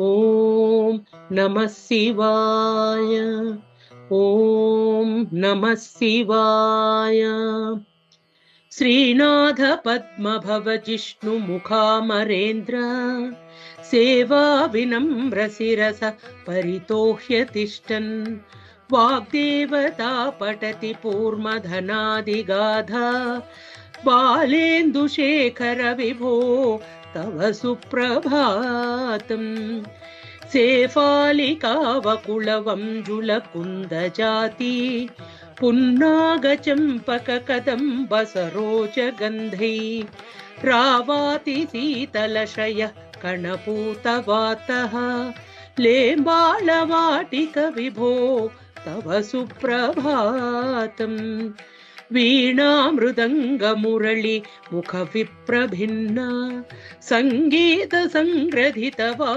ॐ नमः शिवाय। ॐ नमः शिवाय। श्रीनाथ पद्मभव जिष्णु मुखामरेन्द्र सेवा विनम्र शिरस परितोह्य तिष्ठन् वाग्देवता पठति पूर्वधनादिगाधा बालेन्दुशेखर विभो तव सुप्रभातम् सेफालिकावकुलवंजुलकुन्दजाति पुन्नागचम्पककदम्बसरोजगन्धै रावाति शीतलशयः कणपूतवातः लेम्बालवाटिक विभो तव सुप्रभातम् वीणा मृदंग मुरळि मुख विप्रभिन्ना संगीत संग्रथितवा